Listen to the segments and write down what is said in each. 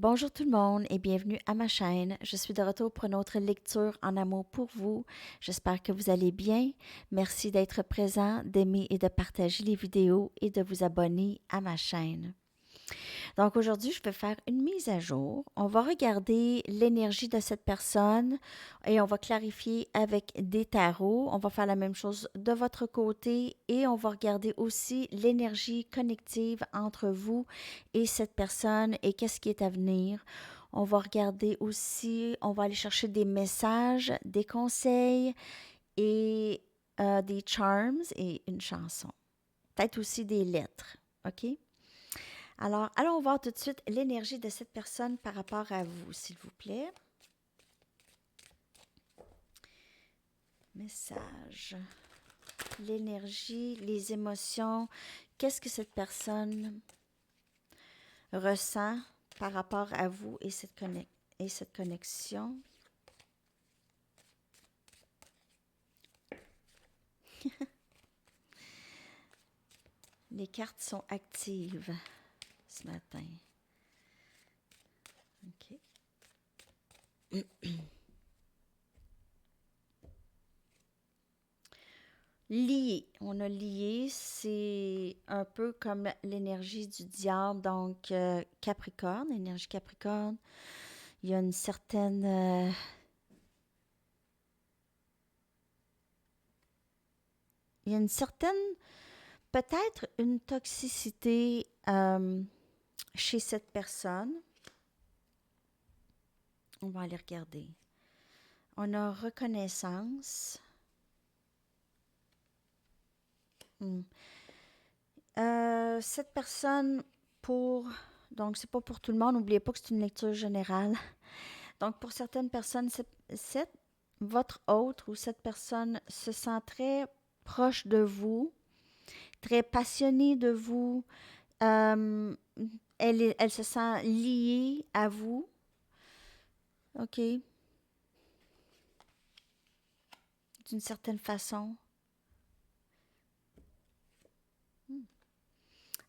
Bonjour tout le monde et bienvenue à ma chaîne. Je suis de retour pour une autre lecture en amour pour vous. J'espère que vous allez bien. Merci d'être présent, d'aimer et de partager les vidéos et de vous abonner à ma chaîne. Donc aujourd'hui, je vais faire une mise à jour. On va regarder l'énergie de cette personne et on va clarifier avec des tarots. On va faire la même chose de votre côté et on va regarder aussi l'énergie connective entre vous et cette personne et qu'est-ce qui est à venir. On va regarder aussi, on va aller chercher des messages, des conseils et des charms et une chanson. Peut-être aussi des lettres, OK? Alors, allons voir tout de suite l'énergie de cette personne par rapport à vous, s'il vous plaît. Message. L'énergie, les émotions. Qu'est-ce que cette personne ressent par rapport à vous et cette connexion? Les cartes sont actives ce matin. OK. Lié. On a lié, c'est un peu comme l'énergie du diable, donc Capricorne, énergie Capricorne. Il y a une certaine peut-être une toxicité chez cette personne. On va aller regarder. On a reconnaissance. Cette personne, donc c'est pas pour tout le monde, n'oubliez pas que c'est une lecture générale. Donc pour certaines personnes, votre autre ou cette personne se sent très proche de vous, très passionnée de vous. Euh, elle se sent liée à vous. OK? D'une certaine façon.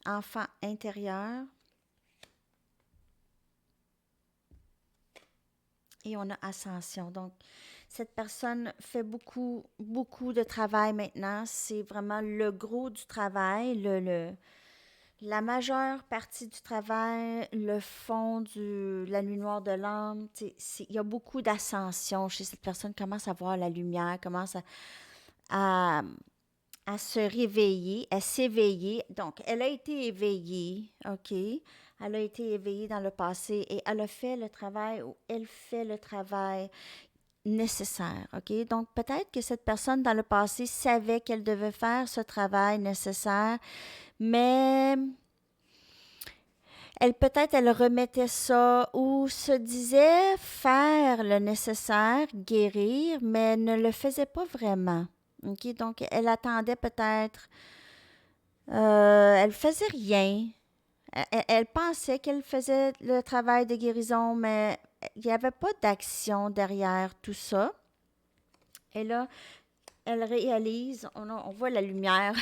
Enfant intérieur. Et on a ascension. Donc, cette personne fait beaucoup, beaucoup de travail maintenant. C'est vraiment le gros du travail, la majeure partie du travail, le fond de la nuit noire de l'âme. Il y a beaucoup d'ascension chez cette personne. Commence à voir la lumière, commence à, à se réveiller, à s'éveiller. Donc, elle a été éveillée, OK? Elle a été éveillée dans le passé et elle a fait le travail ou elle fait le travail nécessaire, OK? Donc, peut-être que cette personne dans le passé savait qu'elle devait faire ce travail nécessaire, mais elle remettait ça ou se disait faire le nécessaire, guérir, mais ne le faisait pas vraiment. OK? Donc, elle attendait peut-être, elle faisait rien. Elle pensait qu'elle faisait le travail de guérison, mais il n'y avait pas d'action derrière tout ça. Et là, elle réalise, on voit la lumière,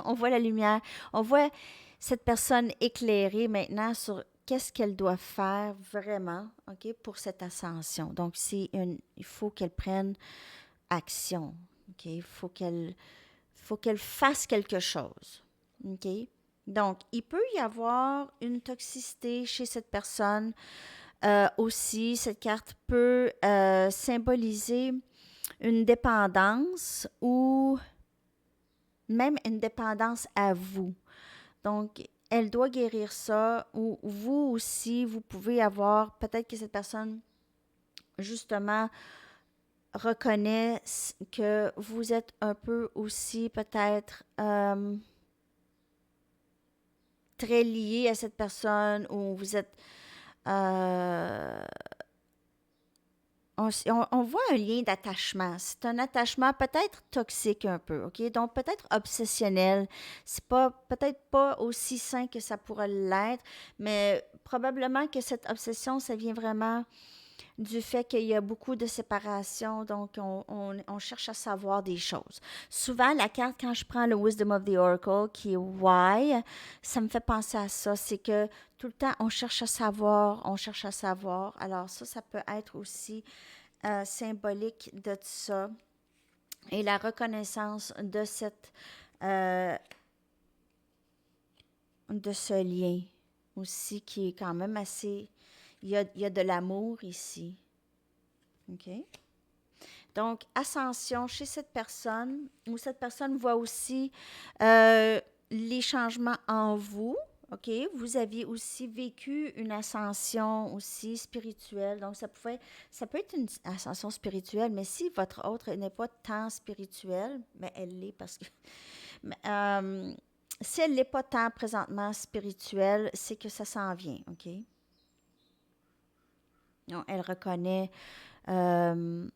on voit la lumière, on voit cette personne éclairée maintenant sur qu'est-ce qu'elle doit faire vraiment, OK, pour cette ascension. Donc, il faut qu'elle prenne action, OK, il faut qu'elle fasse quelque chose, OK. Donc, il peut y avoir une toxicité chez cette personne aussi. Cette carte peut symboliser une dépendance ou même une dépendance à vous. Donc, elle doit guérir ça ou vous aussi, vous pouvez avoir, peut-être que cette personne, justement, reconnaît que vous êtes un peu aussi peut-être très lié à cette personne ou vous êtes... euh, on voit un lien d'attachement. C'est un attachement peut-être toxique un peu, OK? Donc peut-être obsessionnel. C'est pas peut-être pas aussi sain que ça pourrait l'être, mais probablement que cette obsession, ça vient vraiment du fait qu'il y a beaucoup de séparation, donc on cherche à savoir des choses. Souvent, la carte, quand je prends le Wisdom of the Oracle, qui est Why, ça me fait penser à ça. C'est que tout le temps, on cherche à savoir, on cherche à savoir. Alors ça peut être aussi symbolique de ça. Et la reconnaissance de euh, de ce lien aussi, qui est quand même assez... il y a de l'amour ici. OK? Donc, ascension chez cette personne, où cette personne voit aussi les changements en vous. OK? Vous aviez aussi vécu une ascension aussi spirituelle. Donc, ça peut être une ascension spirituelle, mais si votre autre n'est pas tant spirituelle, mais elle l'est parce que... si elle n'est pas tant présentement spirituelle, c'est que ça s'en vient. OK? Donc, euh,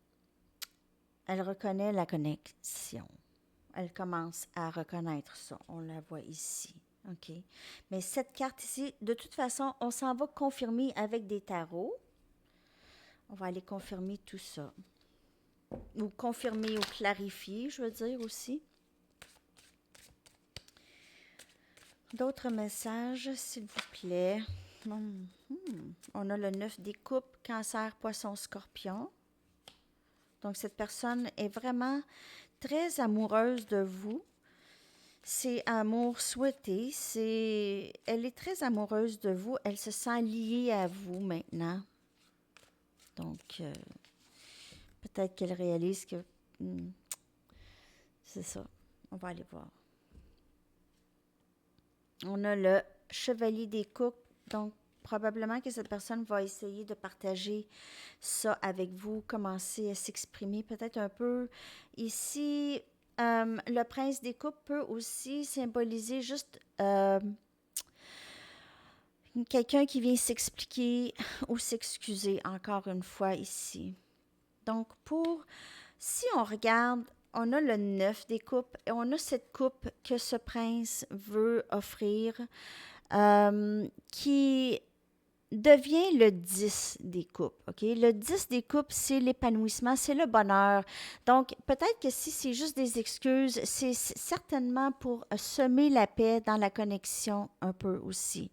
elle reconnaît la connexion. Elle commence à reconnaître ça. On la voit ici. OK? Mais cette carte ici, de toute façon, on s'en va confirmer avec des tarots. On va aller confirmer tout ça. Ou confirmer ou clarifier, je veux dire aussi. D'autres messages, s'il vous plaît. On a le 9 des coupes, cancer, poisson, scorpion. Donc, cette personne est vraiment très amoureuse de vous. C'est amour souhaité. Elle est très amoureuse de vous. Elle se sent liée à vous maintenant. Donc, peut-être qu'elle réalise que c'est ça. On va aller voir. On a le chevalier des coupes. Donc, probablement que cette personne va essayer de partager ça avec vous, commencer à s'exprimer peut-être un peu. Ici, le prince des coupes peut aussi symboliser juste quelqu'un qui vient s'expliquer ou s'excuser encore une fois ici. Donc, si on regarde, on a le 9 des coupes et on a cette coupe que ce prince veut offrir qui devient le 10 des coupes. OK? Le 10 des coupes, c'est l'épanouissement, c'est le bonheur. Donc, peut-être que si c'est juste des excuses, c'est certainement pour semer la paix dans la connexion un peu aussi.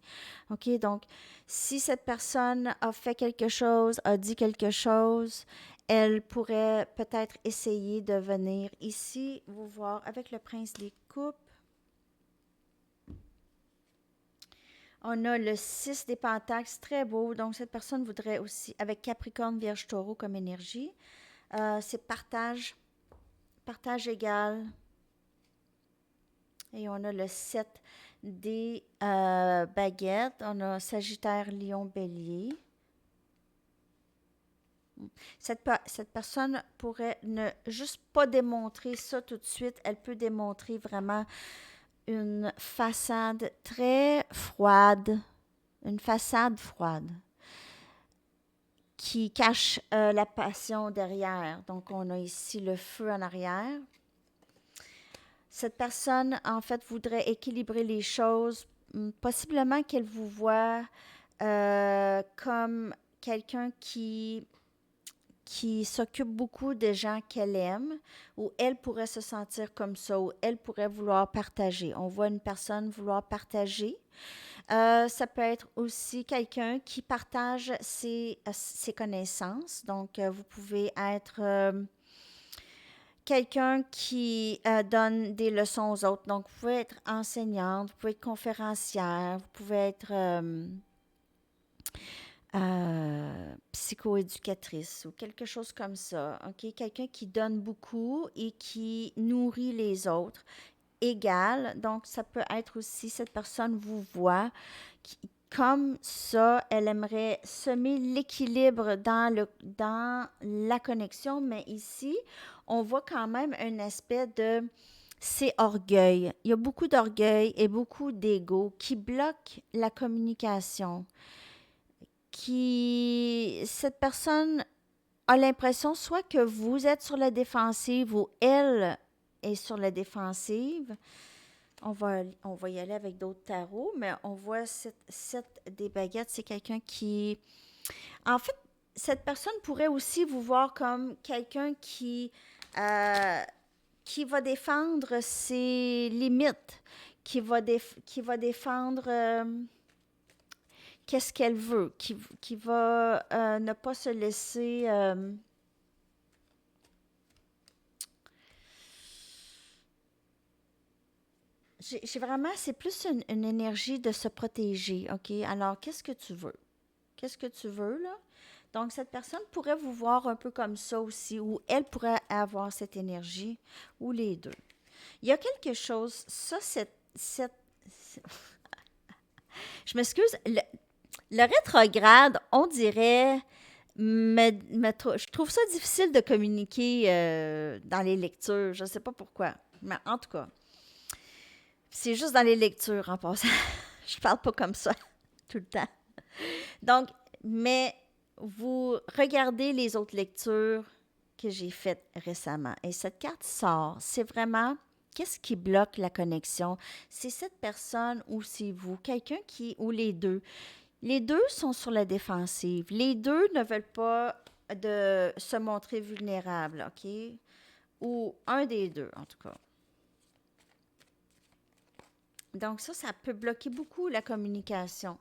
OK? Donc, si cette personne a fait quelque chose, a dit quelque chose, elle pourrait peut-être essayer de venir ici vous voir avec le prince des coupes. On a le 6 des pentacles, c'est très beau. Donc, cette personne voudrait aussi, avec Capricorne, Vierge, Taureau comme énergie, c'est partage égal. Et on a le 7 des baguettes. On a Sagittaire, Lion, Bélier. Cette personne pourrait ne juste pas démontrer ça tout de suite. Elle peut démontrer vraiment une façade très froide. Une façade froide qui cache la passion derrière. Donc, on a ici le feu en arrière. Cette personne, en fait, voudrait équilibrer les choses. Possiblement qu'elle vous voit comme quelqu'un qui s'occupe beaucoup des gens qu'elle aime, ou elle pourrait se sentir comme ça, ou elle pourrait vouloir partager. On voit une personne vouloir partager. Ça peut être aussi quelqu'un qui partage ses connaissances. Donc, vous pouvez être quelqu'un qui donne des leçons aux autres. Donc, vous pouvez être enseignante, vous pouvez être conférencière, vous pouvez être psychoéducatrice ou quelque chose comme ça. OK? Quelqu'un qui donne beaucoup et qui nourrit les autres égal. Donc, ça peut être aussi, cette personne vous voit comme ça, elle aimerait semer l'équilibre dans la connexion, mais ici, on voit quand même un aspect de c'est orgueil. Il y a beaucoup d'orgueil et beaucoup d'ego qui bloquent la communication. Cette personne a l'impression soit que vous êtes sur la défensive ou elle est sur la défensive. On va y aller avec d'autres tarots, mais on voit cette des baguettes, c'est quelqu'un qui... En fait, cette personne pourrait aussi vous voir comme quelqu'un euh, qui va défendre ses limites, qui va défendre qu'est-ce qu'elle veut, qui va ne pas se laisser... j'ai vraiment, c'est plus une énergie de se protéger, OK? Alors, qu'est-ce que tu veux? Qu'est-ce que tu veux, là? Donc, cette personne pourrait vous voir un peu comme ça aussi, ou elle pourrait avoir cette énergie, ou les deux. Il y a quelque chose, ça, je m'excuse, le rétrograde, on dirait, je trouve ça difficile de communiquer dans les lectures, je ne sais pas pourquoi, mais en tout cas, c'est juste dans les lectures en passant. Je parle pas comme ça tout le temps. Donc, mais vous regardez les autres lectures que j'ai faites récemment. Et cette carte sort, c'est vraiment qu'est-ce qui bloque la connexion? C'est cette personne ou c'est vous, quelqu'un qui, ou les deux. Les deux sont sur la défensive. Les deux ne veulent pas de se montrer vulnérables, OK? Ou un des deux, en tout cas. Donc ça peut bloquer beaucoup la communication.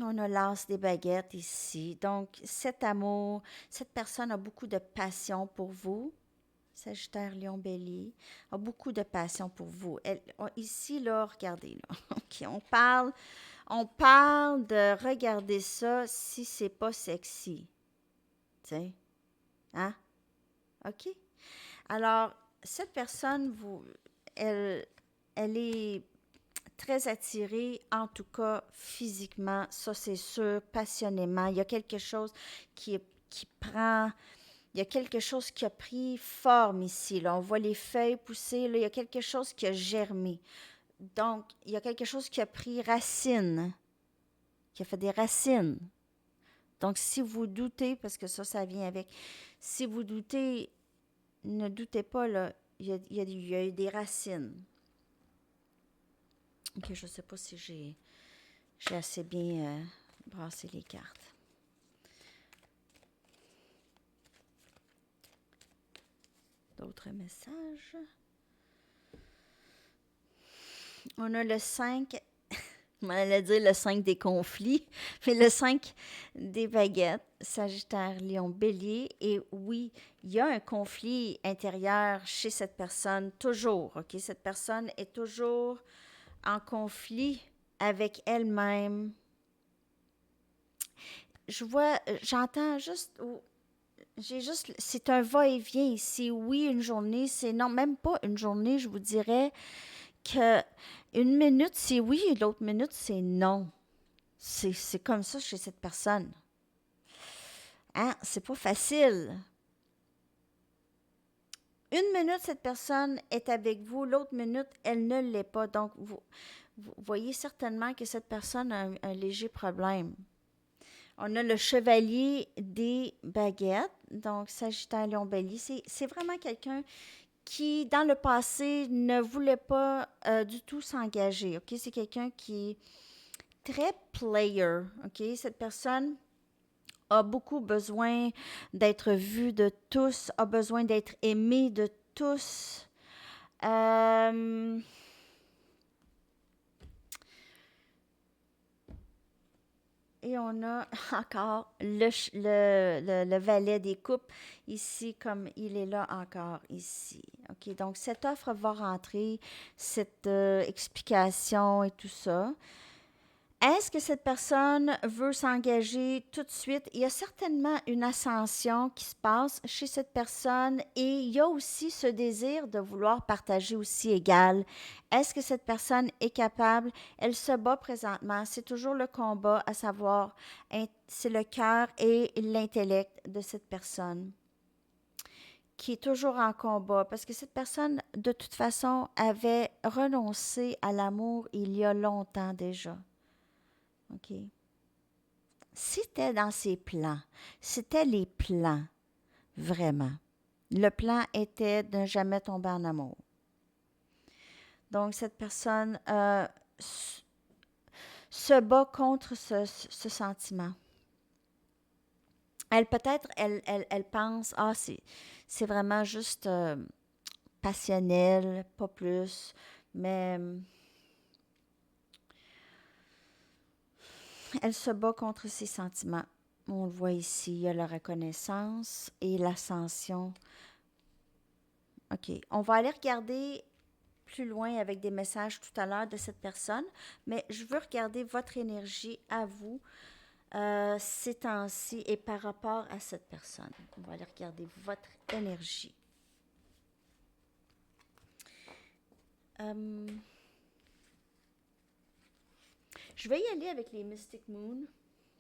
On a l'as des baguettes ici. Donc, cet amour, cette personne a beaucoup de passion pour vous. Sagittaire, Lion, Bélier, a beaucoup de passion pour vous. Ici, là, regardez, là. OK, on parle de regarder ça si c'est pas sexy. Tu sais, hein? OK? Alors, cette personne, elle, elle est très attirée, en tout cas physiquement, ça c'est sûr, passionnément. Il y a quelque chose qui prend, il y a quelque chose qui a pris forme ici. Là. On voit les feuilles pousser, là. Il y a quelque chose qui a germé. Donc, il y a quelque chose qui a pris racine, qui a fait des racines. Donc, si vous doutez, parce que ça vient avec, si vous doutez, ne doutez pas, là, il y a eu des racines. Ok, je ne sais pas si j'ai assez bien brassé les cartes. D'autres messages. On a le 5, on allait dire le 5 des conflits, mais le 5 des baguettes, Sagittaire, Lion, Bélier. Et oui, il y a un conflit intérieur chez cette personne, toujours. Ok, cette personne est toujours en conflit avec elle-même. J'entends juste, c'est un va-et-vient ici. Oui, une journée, c'est non, même pas une journée, je vous dirais que une minute, c'est oui et l'autre minute, c'est non. C'est comme ça chez cette personne. Hein? C'est pas facile. Une minute, cette personne est avec vous, l'autre minute, elle ne l'est pas. Donc, vous voyez certainement que cette personne a un léger problème. On a le chevalier des baguettes, donc Sagittaire, Lion, Bélier. C'est vraiment quelqu'un qui, dans le passé, ne voulait pas du tout s'engager. Ok, c'est quelqu'un qui est très player. Ok, cette personne a beaucoup besoin d'être vue de tous, a besoin d'être aimée de tous. Euh, Et on a encore le valet des coupes ici, comme il est là encore ici. OK, donc cette offre va rentrer, cette explication et tout ça. Est-ce que cette personne veut s'engager tout de suite? Il y a certainement une ascension qui se passe chez cette personne et il y a aussi ce désir de vouloir partager aussi égal. Est-ce que cette personne est capable? Elle se bat présentement. C'est toujours le combat, à savoir, c'est le cœur et l'intellect de cette personne qui est toujours en combat parce que cette personne, de toute façon, avait renoncé à l'amour il y a longtemps déjà. OK? C'était dans ses plans. C'était les plans, vraiment. Le plan était de ne jamais tomber en amour. Donc, cette personne se bat contre ce sentiment. Elle peut-être, elle pense, ah, c'est vraiment juste passionnel, pas plus, mais elle se bat contre ses sentiments. On le voit ici, il y a la reconnaissance et l'ascension. OK, on va aller regarder plus loin avec des messages tout à l'heure de cette personne, mais je veux regarder votre énergie à vous ces temps-ci et par rapport à cette personne. On va aller regarder votre énergie. Je vais y aller avec les Mystic Moon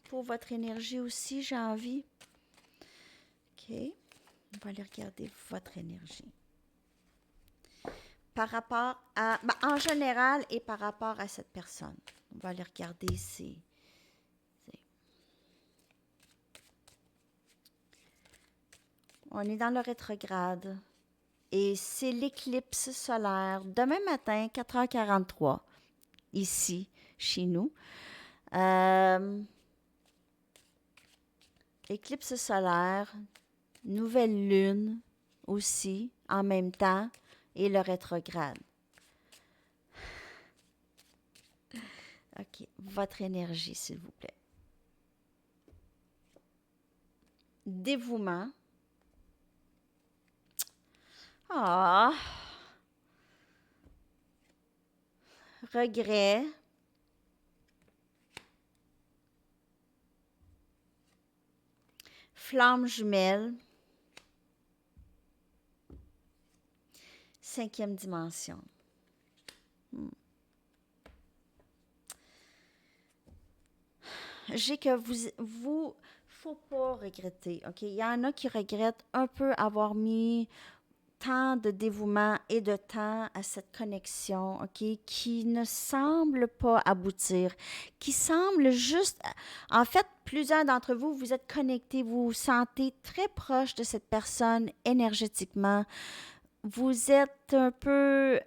pour votre énergie aussi, j'ai envie. OK. On va aller regarder votre énergie. Par rapport à... en général et par rapport à cette personne. On va aller regarder ici. On est dans le rétrograde. Et c'est l'éclipse solaire demain matin, 4h43, ici, chez nous. Éclipse solaire, nouvelle lune aussi, en même temps, et le rétrograde. OK, votre énergie, s'il vous plaît. Dévouement. Ah. Regret. Flamme jumelle. 5e dimension. J'ai que vous, faut pas regretter, OK? Il y en a qui regrettent un peu avoir mis tant de dévouement et de temps à cette connexion, OK, qui ne semble pas aboutir, qui semble juste... En fait, plusieurs d'entre vous, vous êtes connectés, vous vous sentez très proche de cette personne énergétiquement. Vous êtes un peu...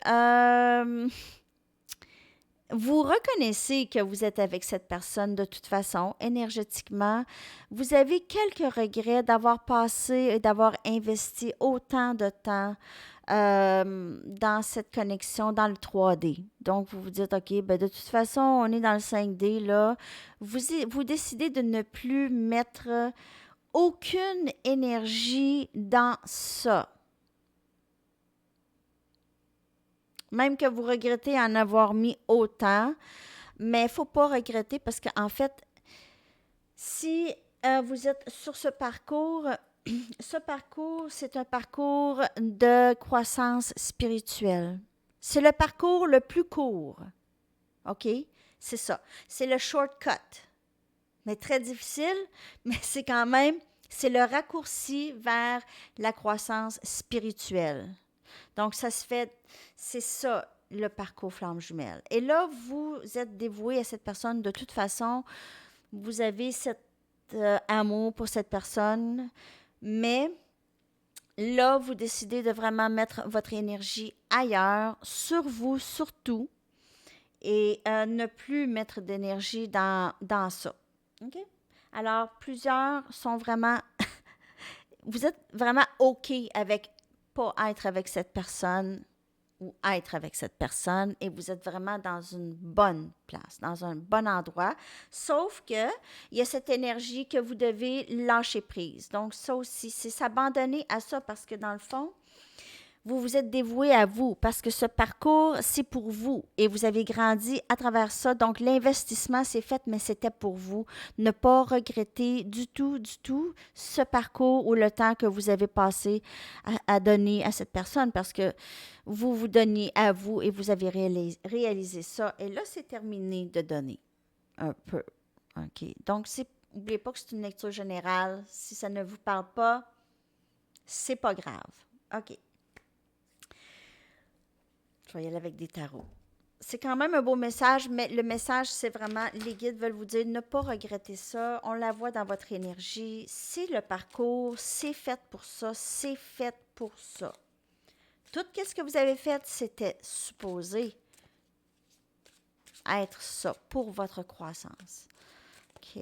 vous reconnaissez que vous êtes avec cette personne de toute façon, énergétiquement. Vous avez quelques regrets d'avoir passé et d'avoir investi autant de temps dans cette connexion, dans le 3D. Donc, vous vous dites, OK, ben de toute façon, on est dans le 5D, là. Vous décidez de ne plus mettre aucune énergie dans ça. Même que vous regrettez en avoir mis autant, mais il ne faut pas regretter parce qu'en fait, si vous êtes sur ce parcours, c'est un parcours de croissance spirituelle. C'est le parcours le plus court. OK? C'est ça. C'est le shortcut. Mais très difficile, mais c'est quand même, c'est le raccourci vers la croissance spirituelle. Donc, ça se fait, c'est ça le parcours flamme jumelle. Et là, vous êtes dévoué à cette personne de toute façon. Vous avez cet amour pour cette personne, mais là, vous décidez de vraiment mettre votre énergie ailleurs, sur vous surtout, et ne plus mettre d'énergie dans ça. OK? Alors, plusieurs sont vraiment... vous êtes vraiment OK avec pas être avec cette personne ou être avec cette personne et vous êtes vraiment dans une bonne place, dans un bon endroit, sauf que il y a cette énergie que vous devez lâcher prise. Donc ça aussi, c'est s'abandonner à ça parce que dans le fond, vous vous êtes dévoué à vous parce que ce parcours, c'est pour vous et vous avez grandi à travers ça. Donc, l'investissement, c'est fait, mais c'était pour vous. Ne pas regretter du tout ce parcours ou le temps que vous avez passé à donner à cette personne parce que vous vous donniez à vous et vous avez réalisé ça. Et là, c'est terminé de donner un peu. OK. Donc, n'oubliez pas que c'est une lecture générale. Si ça ne vous parle pas, c'est pas grave. OK. Je vais y aller avec des tarots. C'est quand même un beau message, mais le message, c'est vraiment, les guides veulent vous dire, ne pas regretter ça. On la voit dans votre énergie. C'est le parcours, c'est fait pour ça, c'est fait pour ça. Tout ce que vous avez fait, c'était supposé être ça pour votre croissance. OK.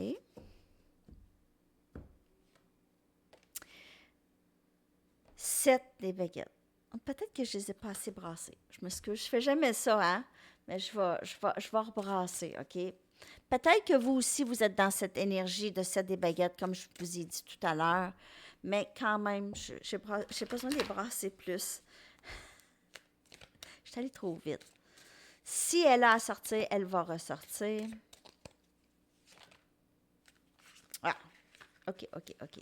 7 des baguettes. Peut-être que je les ai pas assez brassées. Je m'excuse, je fais jamais ça, hein? Mais je vais rebrasser, OK? Peut-être que vous aussi, vous êtes dans cette énergie de 7 des baguettes, comme je vous ai dit tout à l'heure. Mais quand même, j'ai besoin de les brasser plus. Je suis allée trop vite. Si elle a à sortir, elle va ressortir. Ah, OK.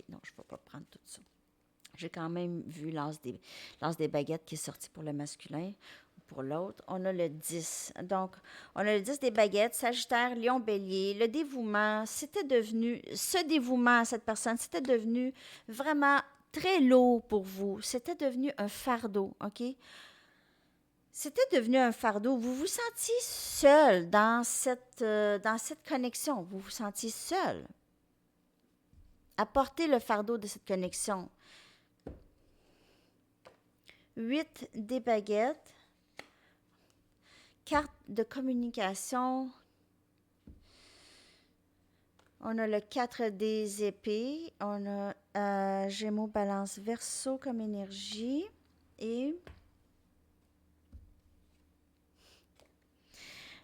Non, je ne vais pas prendre tout ça. J'ai quand même vu l'as des baguettes qui est sorti pour le masculin ou pour l'autre. On a le 10. Donc, on a le 10 des baguettes, Sagittaire, Lion, Bélier. Le dévouement, ce dévouement à cette personne, c'était devenu vraiment très lourd pour vous. C'était devenu un fardeau, OK? C'était devenu un fardeau. Vous vous sentiez seul dans cette connexion. Vous vous sentiez seul à porter le fardeau de cette connexion. 8 des baguettes, carte de communication, on a le 4 des épées, on a Gémeaux, Balance, Verseau comme énergie et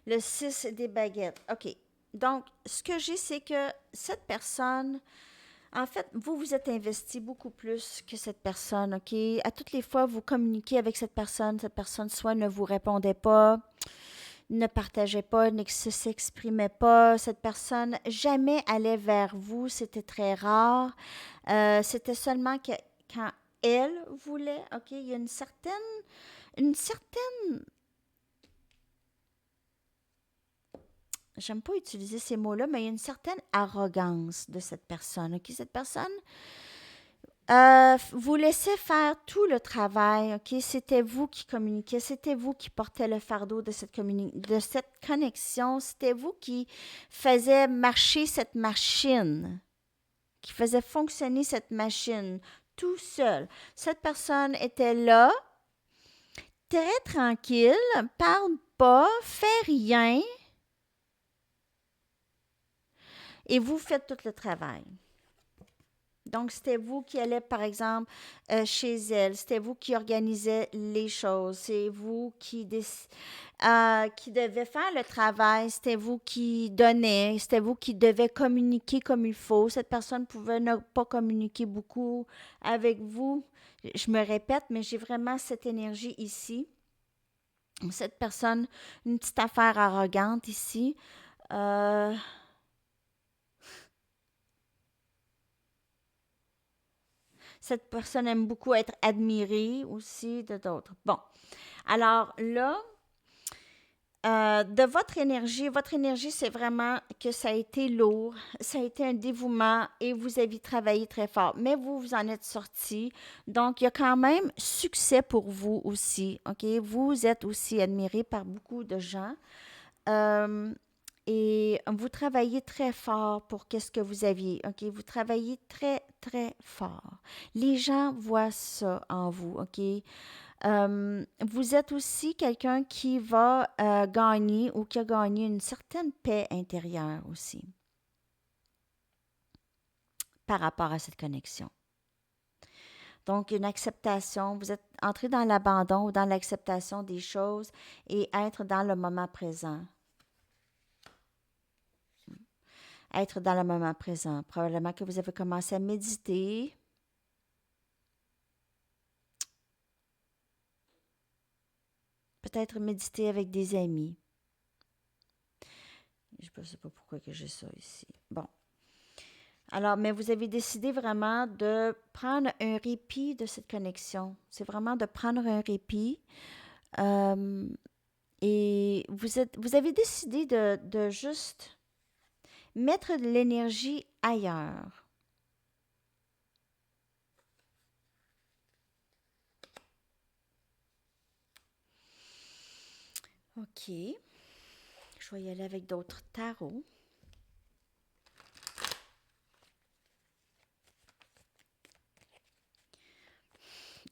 le 6 des baguettes. OK. Donc, ce que j'ai, c'est que cette personne, en fait, vous vous êtes investi beaucoup plus que cette personne, OK? À toutes les fois, vous communiquez avec cette personne soit ne vous répondait pas, ne partageait pas, ne s'exprimait pas. Cette personne jamais allait vers vous, c'était très rare. C'était seulement que quand elle voulait, OK? Il y a une certaine, j'aime pas utiliser ces mots-là, mais il y a une certaine arrogance de cette personne, OK? Cette personne vous laissez faire tout le travail, OK? C'était vous qui communiquiez, c'était vous qui portait le fardeau de de cette connexion, c'était vous qui faisait marcher cette machine, qui faisait fonctionner cette machine tout seul. Cette personne était là, très tranquille, parle pas, fait rien, et vous faites tout le travail. Donc, c'était vous qui allez, par exemple, chez elle. C'était vous qui organisez les choses. C'est vous qui devez faire le travail. C'était vous qui donnez. C'était vous qui devez communiquer comme il faut. Cette personne pouvait ne pas communiquer beaucoup avec vous. Je me répète, mais j'ai vraiment cette énergie ici. Cette personne, une petite affaire arrogante ici. Euh, Cette personne aime beaucoup être admirée aussi de d'autres. Bon, alors là, de votre énergie, c'est vraiment que ça a été lourd, ça a été un dévouement et vous avez travaillé très fort, mais vous vous en êtes sorti. Donc, il y a quand même succès pour vous aussi, OK? Vous êtes aussi admiré par beaucoup de gens. Euh, et vous travaillez très fort pour qu'est-ce que vous aviez, OK? Vous travaillez très, très fort. Les gens voient ça en vous, OK? Vous êtes aussi quelqu'un qui va gagner ou qui a gagné une certaine paix intérieure aussi par rapport à cette connexion. Donc, une acceptation, vous êtes entré dans l'abandon ou dans l'acceptation des choses et être dans le moment présent. Être dans le moment présent. Probablement que vous avez commencé à méditer. Peut-être méditer avec des amis. Je ne sais pas pourquoi que j'ai ça ici. Bon. Alors, mais vous avez décidé vraiment de prendre un répit de cette connexion. C'est vraiment de prendre un répit. Euh, et vous avez décidé de juste mettre de l'énergie ailleurs. OK. Je vais y aller avec d'autres tarots.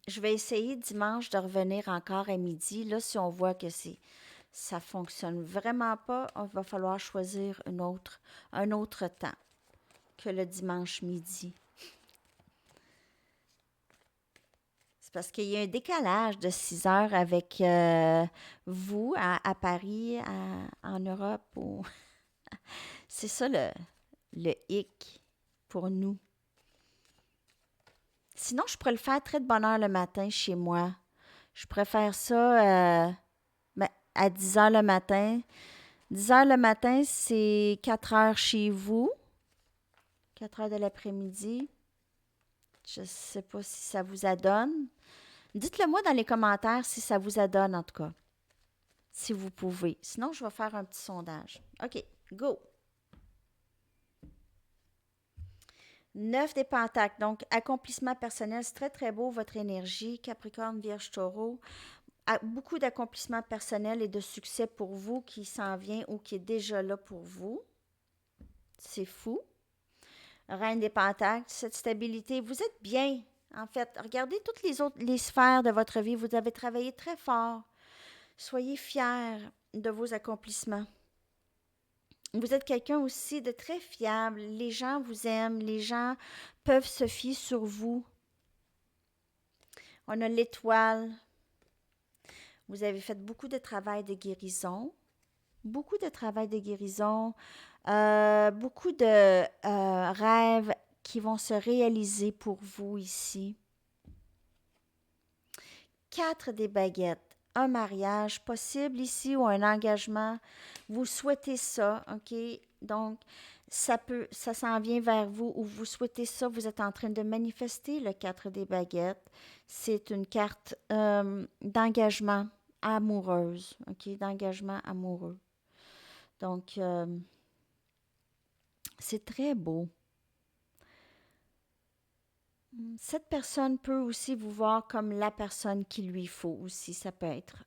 Je vais essayer dimanche de revenir encore à midi. Là, si on voit que c'est ça fonctionne vraiment pas. Il va falloir choisir un autre temps que le dimanche midi. C'est parce qu'il y a un décalage de 6 heures avec vous à Paris, en Europe. C'est ça le hic pour nous. Sinon, je pourrais le faire très de bonne heure le matin chez moi. Je préfère ça à 10 heures le matin. 10 heures le matin, c'est 4 heures chez vous. 4 heures de l'après-midi. Je ne sais pas si ça vous adonne. Dites-le moi dans les commentaires si ça vous adonne, en tout cas. Si vous pouvez. Sinon, je vais faire un petit sondage. OK, go! 9 des pentacles. Donc, accomplissement personnel, c'est très, très beau, votre énergie. Capricorne, Vierge, Taureau. Beaucoup d'accomplissements personnels et de succès pour vous qui s'en vient ou qui est déjà là pour vous. C'est fou. Reine des pentacles, cette stabilité, vous êtes bien. En fait, regardez toutes les sphères de votre vie. Vous avez travaillé très fort. Soyez fiers de vos accomplissements. Vous êtes quelqu'un aussi de très fiable. Les gens vous aiment. Les gens peuvent se fier sur vous. On a l'étoile. Vous avez fait beaucoup de travail de guérison. Beaucoup de travail de guérison. Beaucoup de rêves qui vont se réaliser pour vous ici. 4 des baguettes. Un mariage possible ici ou un engagement. Vous souhaitez ça, OK? Donc, ça s'en vient vers vous ou vous souhaitez ça. Vous êtes en train de manifester le 4 des baguettes. C'est une carte d'engagement amoureuse, OK? D'engagement amoureux. Donc, c'est très beau. Cette personne peut aussi vous voir comme la personne qu'il lui faut aussi. Ça peut être,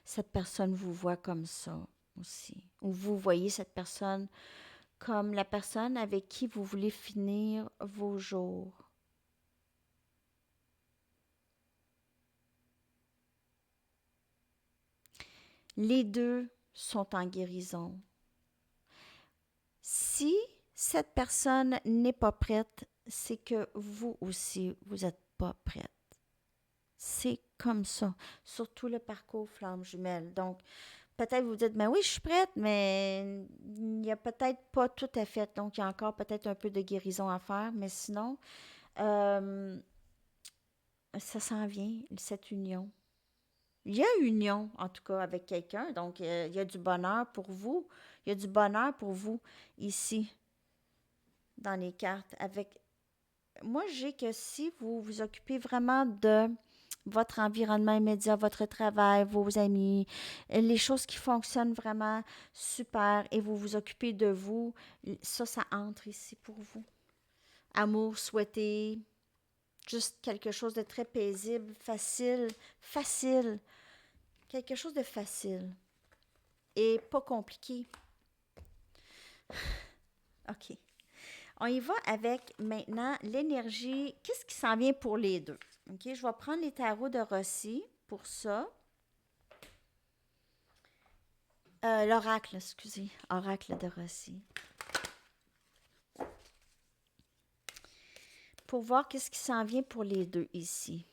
cette personne vous voit comme ça aussi. Ou vous voyez cette personne comme la personne avec qui vous voulez finir vos jours. Les deux sont en guérison. Si cette personne n'est pas prête, c'est que vous aussi, vous n'êtes pas prête. C'est comme ça, surtout le parcours flamme jumelle. Donc, peut-être vous dites, ben oui, je suis prête, mais il n'y a peut-être pas tout à fait. Donc, il y a encore peut-être un peu de guérison à faire, mais sinon, euh, ça s'en vient, cette union. Il y a union, en tout cas, avec quelqu'un. Donc, il y a du bonheur pour vous. Il y a du bonheur pour vous ici, dans les cartes. Moi, j'ai que si vous vous occupez vraiment de votre environnement immédiat, votre travail, vos amis, les choses qui fonctionnent vraiment super et vous vous occupez de vous, ça entre ici pour vous. Amour souhaité, juste quelque chose de très paisible, facile, quelque chose de facile et pas compliqué. OK. On y va avec maintenant l'énergie. Qu'est-ce qui s'en vient pour les deux? OK, je vais prendre les tarots de Rossi pour ça. L'oracle, excusez. Oracle de Rossi. Pour voir qu'est-ce qui s'en vient pour les deux ici.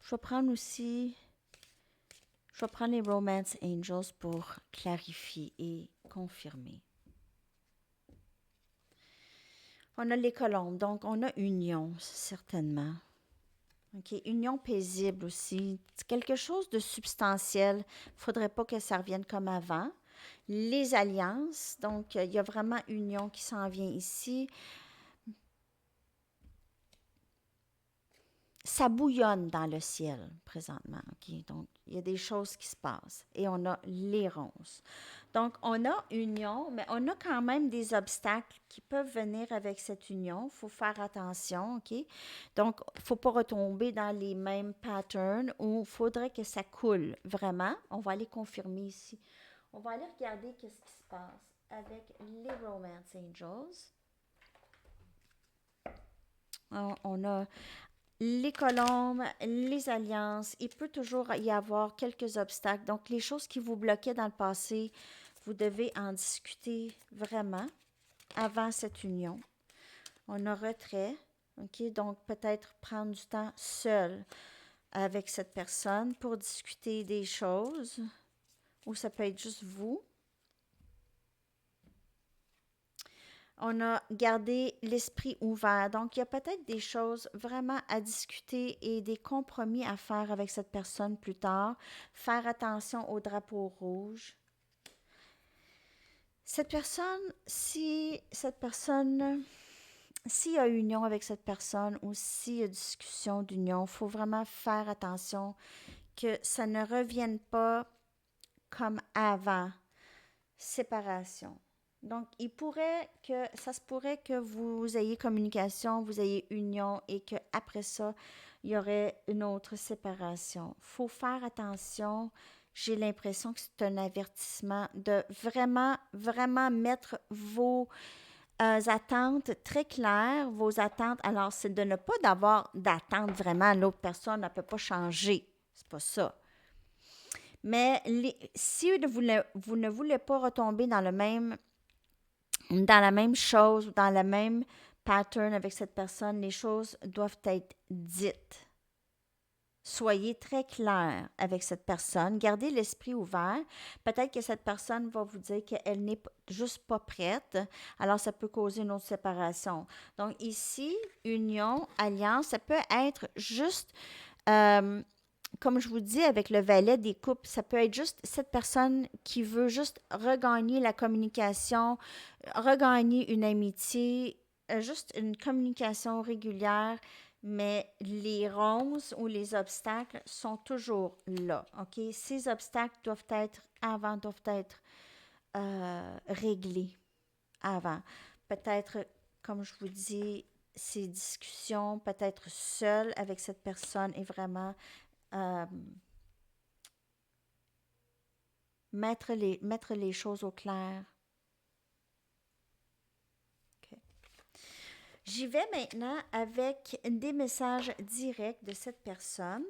Je vais prendre aussi... Je vais prendre les Romance Angels pour clarifier et confirmer. On a les colombes, donc on a union, certainement. OK, union paisible aussi. C'est quelque chose de substantiel. Il ne faudrait pas que ça revienne comme avant. Les alliances, donc il y a vraiment union qui s'en vient ici. Ça bouillonne dans le ciel présentement. OK? Donc, il y a des choses qui se passent. Et on a les ronces. Donc, on a union, mais on a quand même des obstacles qui peuvent venir avec cette union. Il faut faire attention. OK? Donc, il ne faut pas retomber dans les mêmes patterns où il faudrait que ça coule vraiment. On va aller confirmer ici. On va aller regarder qu'est-ce qui se passe avec les Romance Angels. On a les colombes, les alliances, il peut toujours y avoir quelques obstacles. Donc, les choses qui vous bloquaient dans le passé, vous devez en discuter vraiment avant cette union. On a retrait, OK? Donc, peut-être prendre du temps seul avec cette personne pour discuter des choses, ou ça peut être juste vous. On a gardé l'esprit ouvert. Donc, il y a peut-être des choses vraiment à discuter et des compromis à faire avec cette personne plus tard. Faire attention au drapeau rouge. S'il y a union avec cette personne ou s'il y a discussion d'union, il faut vraiment faire attention que ça ne revienne pas comme avant, séparation. Donc, ça se pourrait que vous ayez communication, vous ayez union et qu'après ça, il y aurait une autre séparation. Il faut faire attention. J'ai l'impression que c'est un avertissement de vraiment, vraiment mettre vos attentes très claires, vos attentes. Alors, c'est de ne pas d'avoir d'attente vraiment. L'autre personne ne peut pas changer. C'est pas ça. Mais si vous ne voulez pas retomber dans la même chose ou dans le même pattern avec cette personne, les choses doivent être dites. Soyez très clair avec cette personne. Gardez l'esprit ouvert. Peut-être que cette personne va vous dire qu'elle n'est juste pas prête. Alors, ça peut causer une autre séparation. Donc, ici, union, alliance, ça peut être juste, comme je vous dis, avec le valet des coupes, ça peut être juste cette personne qui veut juste regagner la communication, regagner une amitié, juste une communication régulière, mais les ronces ou les obstacles sont toujours là. OK? Ces obstacles doivent être réglés avant. Peut-être, comme je vous dis, ces discussions, peut-être seul avec cette personne et vraiment euh, mettre les choses au clair. OK. J'y vais maintenant avec des messages directs de cette personne.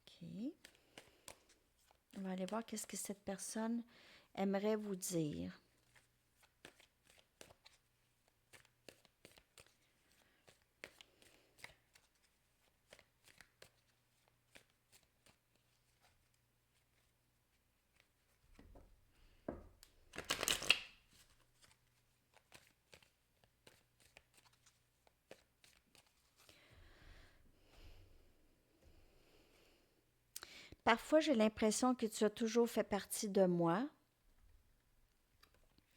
OK. On va aller voir qu'est-ce que cette personne aimerait vous dire. Parfois, j'ai l'impression que tu as toujours fait partie de moi.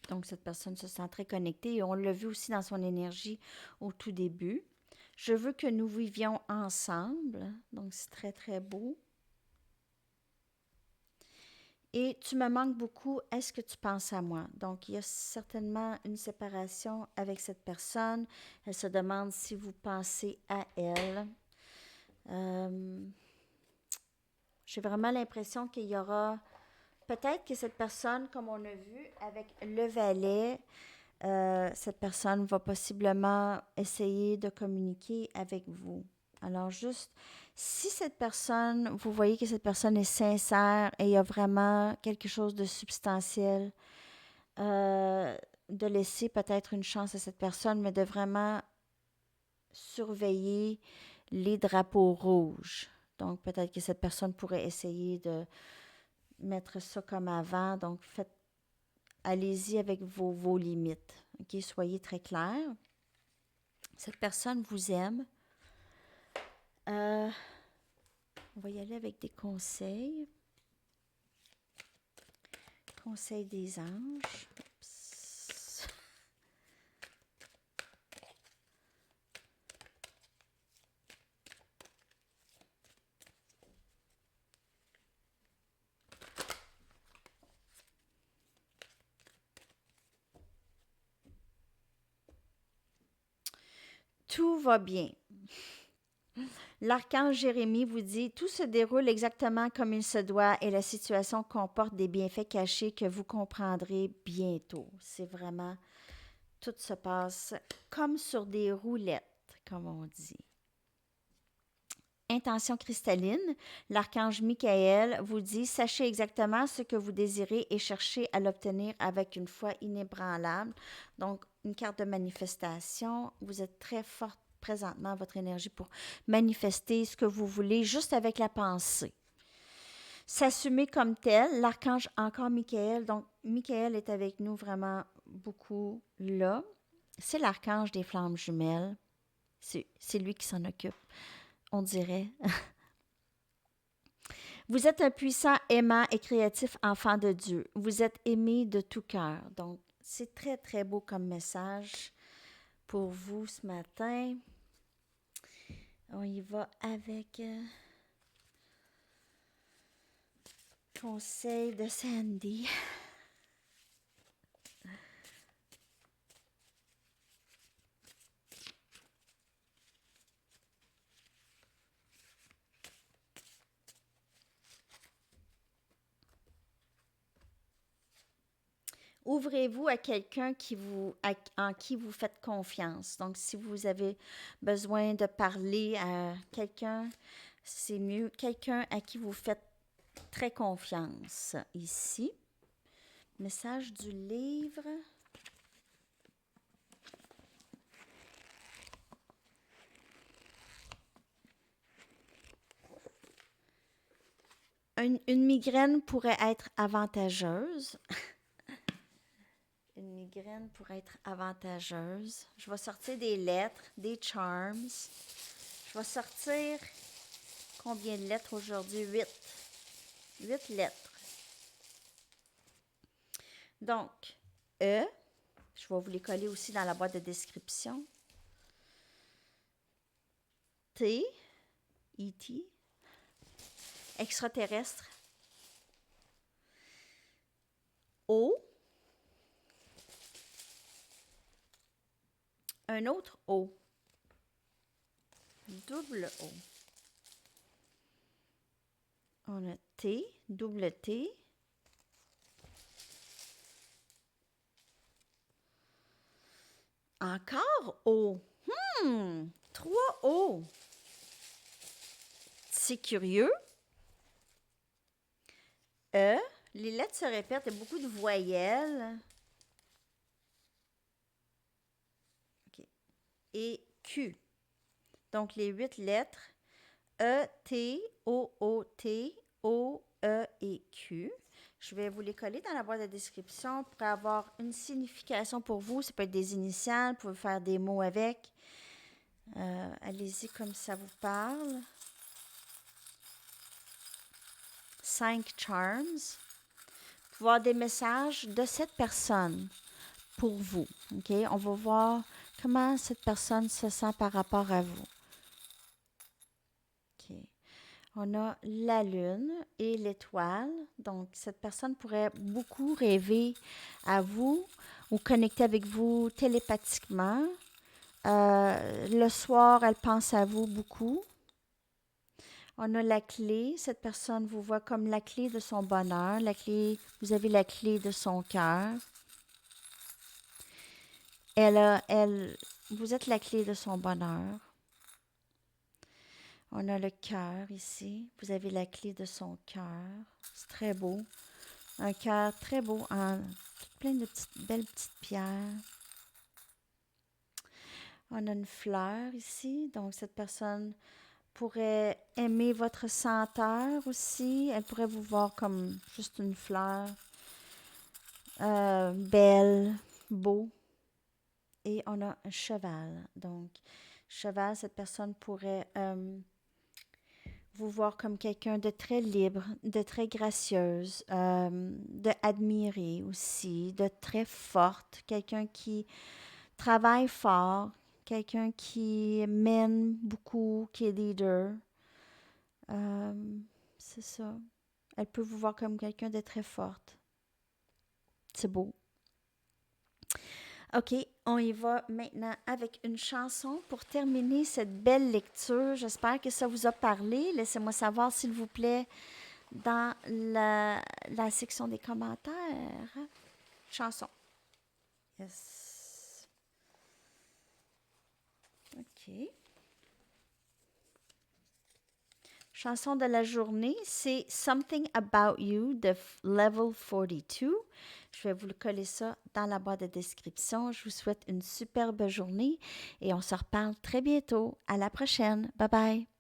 Donc, cette personne se sent très connectée et on l'a vu aussi dans son énergie au tout début. Je veux que nous vivions ensemble. Donc, c'est très, très beau. Et tu me manques beaucoup. Est-ce que tu penses à moi? Donc, il y a certainement une séparation avec cette personne. Elle se demande si vous pensez à elle. J'ai vraiment l'impression qu'il y aura... Peut-être que cette personne, comme on a vu avec le valet, cette personne va possiblement essayer de communiquer avec vous. Alors juste, si cette personne, vous voyez que cette personne est sincère et il y a vraiment quelque chose de substantiel, de laisser peut-être une chance à cette personne, mais de vraiment surveiller les drapeaux rouges. Donc peut-être que cette personne pourrait essayer de mettre ça comme avant. Donc allez-y avec vos limites. OK? Soyez très clair. Cette personne vous aime. On va y aller avec des conseils. Conseil des anges. Oups. Tout va bien. L'archange Jérémie vous dit, tout se déroule exactement comme il se doit et la situation comporte des bienfaits cachés que vous comprendrez bientôt. C'est vraiment Tout se passe comme sur des roulettes, comme on dit. Intention cristalline, l'archange Michael vous dit: sachez exactement ce que vous désirez et cherchez à l'obtenir avec une foi inébranlable. Donc, une carte de manifestation. Vous êtes très forte présentement, votre énergie, pour manifester ce que vous voulez juste avec la pensée. S'assumer comme tel, l'archange encore Michael. Donc, Michael est avec nous vraiment beaucoup là. C'est l'archange des flammes jumelles. C'est lui qui s'en occupe, on dirait. Vous êtes un puissant, aimant et créatif enfant de Dieu. Vous êtes aimé de tout cœur. Donc, c'est très, très beau comme message pour vous ce matin. On y va avec conseil de Sandy. Ouvrez-vous à quelqu'un en qui vous faites confiance. Donc, si vous avez besoin de parler à quelqu'un, c'est mieux quelqu'un à qui vous faites très confiance. Ici, message du livre. Une migraine pourrait être avantageuse. Une migraine pourrait être avantageuse. Je vais sortir des lettres, des charms. Je vais sortir combien de lettres aujourd'hui? 8. 8 lettres. Donc, E, je vais vous les coller aussi dans la boîte de description. T, E.T., extraterrestre. O, un autre O, double O. On a T, double T. Encore O. 3 O. C'est curieux. E, les lettres se répètent, il y a beaucoup de voyelles. Okay. Et Q. Donc, les 8 lettres. E, T, O, O, T, O, E et Q. Je vais vous les coller dans la boîte de description pour avoir une signification pour vous. Ça peut être des initiales, vous pouvez faire des mots avec. Allez-y comme ça vous parle. 5 charms. Vous pouvez avoir des messages de cette personne pour vous. OK? On va voir comment cette personne se sent par rapport à vous. OK. On a la lune et l'étoile. Donc, cette personne pourrait beaucoup rêver à vous ou connecter avec vous télépathiquement. Le soir, elle pense à vous beaucoup. On a la clé. Cette personne vous voit comme la clé de son bonheur. Vous avez la clé de son cœur. Vous êtes la clé de son bonheur. On a le cœur ici. Vous avez la clé de son cœur. C'est très beau. Un cœur très beau en plein de belles petites pierres. On a une fleur ici. Donc, cette personne pourrait aimer votre senteur aussi. Elle pourrait vous voir comme juste une fleur. Belle, beau. Et on a un cheval. Donc, cheval, cette personne pourrait vous voir comme quelqu'un de très libre, de très gracieuse, de admirer aussi, de très forte, quelqu'un qui travaille fort, quelqu'un qui mène beaucoup, qui est leader. C'est ça. Elle peut vous voir comme quelqu'un de très forte. C'est beau. OK, on y va maintenant avec une chanson pour terminer cette belle lecture. J'espère que ça vous a parlé. Laissez-moi savoir, s'il vous plaît, dans la section des commentaires. Chanson. Yes. OK. Chanson de la journée, c'est Something About You de Level 42. Je vais vous le coller ça dans la boîte de description. Je vous souhaite une superbe journée et on se reparle très bientôt. À la prochaine. Bye bye.